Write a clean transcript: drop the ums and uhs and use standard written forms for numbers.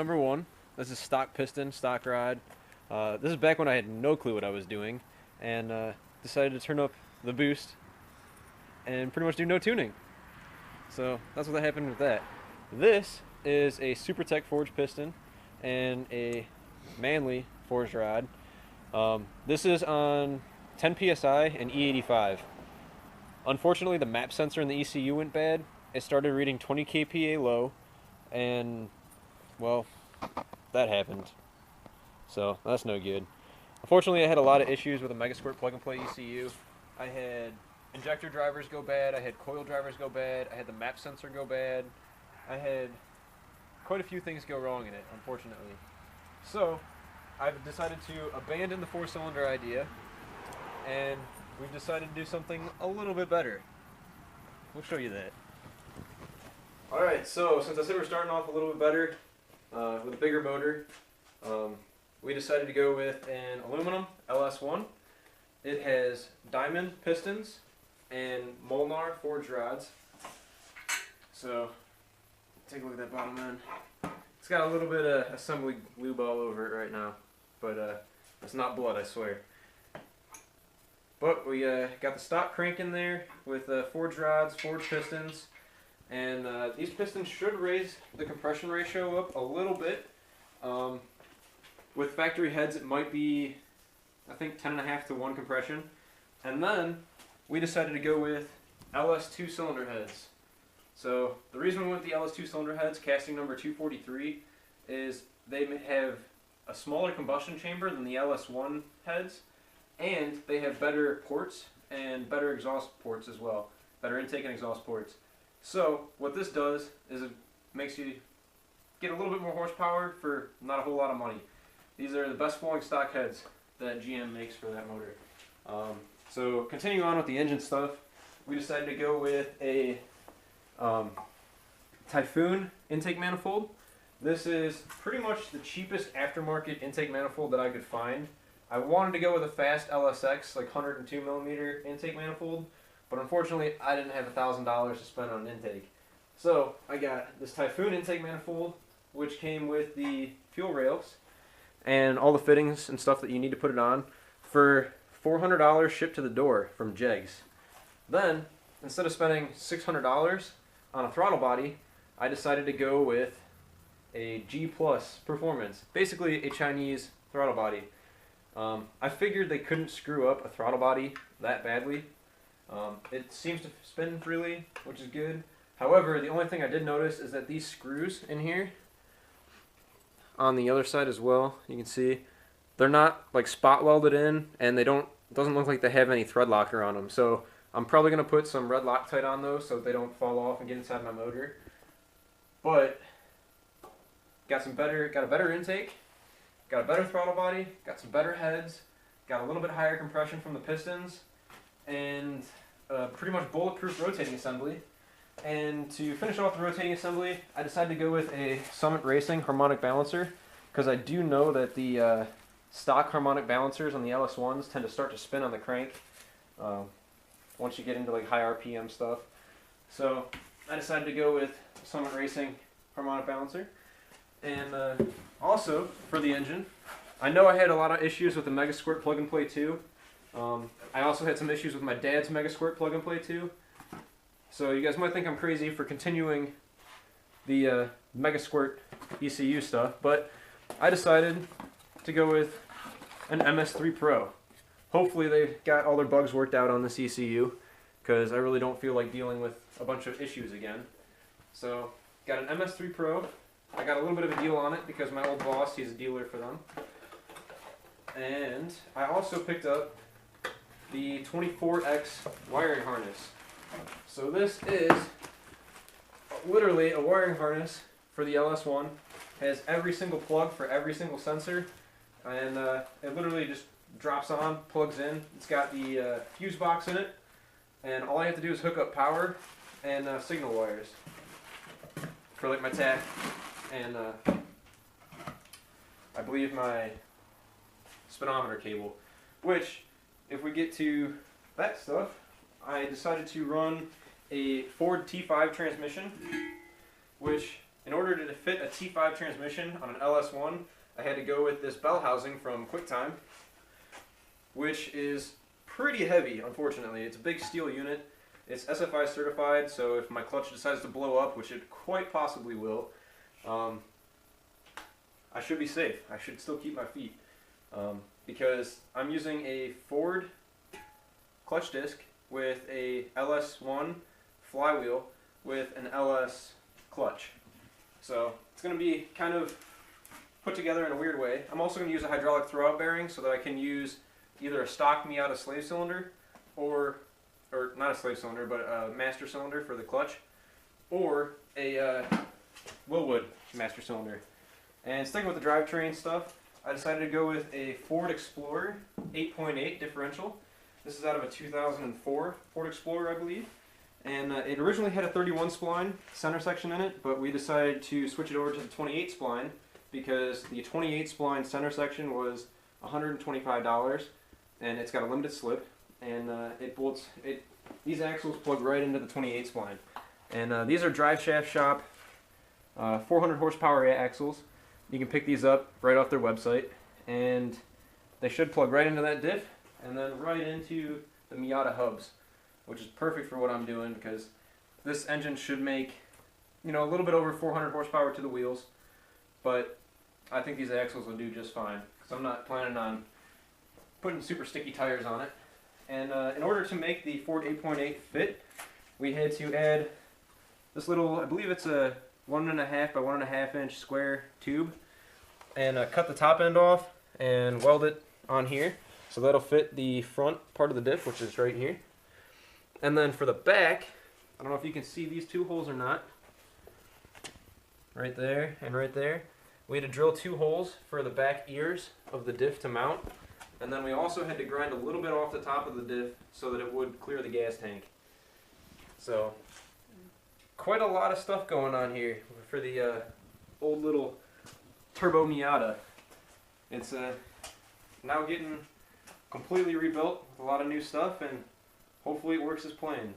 number one. This is stock piston, stock rod. This is back when I had no clue what I was doing, and decided to turn up the boost and pretty much do no tuning. So that's what happened with that. This is a SuperTech forged piston and a Manly forged rod. This is on 10 psi and E85. Unfortunately, the map sensor in the ECU went bad. It started reading 20 kPa low, and well, that happened. So that's no good. Unfortunately, I had a lot of issues with a Megasquirt plug-and-play ECU. I had injector drivers go bad, I had coil drivers go bad, I had the map sensor go bad. I had quite a few things go wrong in it, unfortunately. So I've decided to abandon the four-cylinder idea, and we've decided to do something a little bit better. We'll show you that. Alright, so since I said we're starting off a little bit better, with a bigger motor, we decided to go with an aluminum LS1. It has diamond pistons and Molnar forged rods. So, take a look at that bottom end. It's got a little bit of assembly lube all over it right now, but it's not blood, I swear. But we got the stock crank in there with forged rods, forged pistons, and these pistons should raise the compression ratio up a little bit. With factory heads, it might be, I think, 10.5 to 1 compression. And then we decided to go with LS 2-cylinder heads. So the reason we went with the LS 2-cylinder heads, casting number 243, is they have a smaller combustion chamber than the LS1 heads, and they have better ports and better exhaust ports as well, better intake and exhaust ports. So what this does is it makes you get a little bit more horsepower for not a whole lot of money. These are the best flowing stock heads that GM makes for that motor. So continuing on with the engine stuff, we decided to go with a Typhoon intake manifold. This is pretty much the cheapest aftermarket intake manifold that I could find. I wanted to go with a fast LSX, like 102mm intake manifold, but unfortunately I didn't have $1,000 to spend on an intake. So I got this Typhoon intake manifold, which came with the fuel rails and all the fittings and stuff that you need to put it on, for $400 shipped to the door from Jegs. Then, instead of spending $600 on a throttle body, I decided to go with a G Plus Performance, basically a Chinese throttle body. I figured they couldn't screw up a throttle body that badly. It seems to spin freely, which is good. However, the only thing I did notice is that these screws in here, on the other side as well, you can see, they're not like spot welded in, and they doesn't look like they have any thread locker on them. So I'm probably going to put some red Loctite on those so they don't fall off and get inside my motor. But got a better intake, got a better throttle body, got some better heads, got a little bit higher compression from the pistons, and pretty much bulletproof rotating assembly. And to finish off the rotating assembly, I decided to go with a Summit Racing harmonic balancer, because I do know that the stock harmonic balancers on the LS1s tend to start to spin on the crank once you get into like high RPM stuff. So I decided to go with Summit Racing harmonic balancer. And also for the engine, I know I had a lot of issues with the Megasquirt plug-and-play 2. I also had some issues with my dad's Megasquirt plug-and-play 2. So you guys might think I'm crazy for continuing the Megasquirt ECU stuff, but I decided to go with an MS3 Pro. Hopefully they got all their bugs worked out on this ECU, because I really don't feel like dealing with a bunch of issues again. So got an MS3 Pro. I got a little bit of a deal on it because my old boss, he's a dealer for them. And I also picked up the 24X wiring harness. So this is literally a wiring harness for the LS1. Has every single plug for every single sensor, and it literally just drops on, plugs in. It's got the fuse box in it, and all I have to do is hook up power and signal wires for like my tach and I believe my speedometer cable. Which, if we get to that stuff, I decided to run a Ford T5 transmission, which in order to fit a T5 transmission on an LS1, I had to go with this bell housing from QuickTime, which is pretty heavy, unfortunately. It's a big steel unit. It's SFI certified, so if my clutch decides to blow up, which it quite possibly will, I should be safe. I should still keep my feet. Because I'm using a Ford clutch disc with a LS1 flywheel with an LS clutch. So it's going to be kind of put together in a weird way. I'm also going to use a hydraulic throwout bearing so that I can use either a stock Miata slave cylinder or not a slave cylinder, but a master cylinder for the clutch, or a Willwood master cylinder. And sticking with the drivetrain stuff, I decided to go with a Ford Explorer 8.8 differential. This is out of a 2004 Ford Explorer, I believe. And it originally had a 31 spline center section in it, but we decided to switch it over to the 28 spline because the 28 spline center section was $125, and it's got a limited slip, and these axles plug right into the 28 spline. And these are Drive Shaft Shop 400 horsepower axles. You can pick these up right off their website, and they should plug right into that diff and then right into the Miata hubs, which is perfect for what I'm doing because this engine should make, a little bit over 400 horsepower to the wheels, but I think these axles will do just fine because I'm not planning on putting super sticky tires on it. And in order to make the Ford 8.8 fit, we had to add this little, I believe it's a 1.5 by 1.5 inch square tube, and cut the top end off and weld it on here so that'll fit the front part of the diff, which is right here. And then for the back, I don't know if you can see these two holes or not, right there and right there, we had to drill 2 holes for the back ears of the diff to mount, and then we also had to grind a little bit off the top of the diff so that it would clear the gas tank. So quite a lot of stuff going on here for the old little turbo Miata. It's now getting completely rebuilt with a lot of new stuff, and hopefully it works as planned.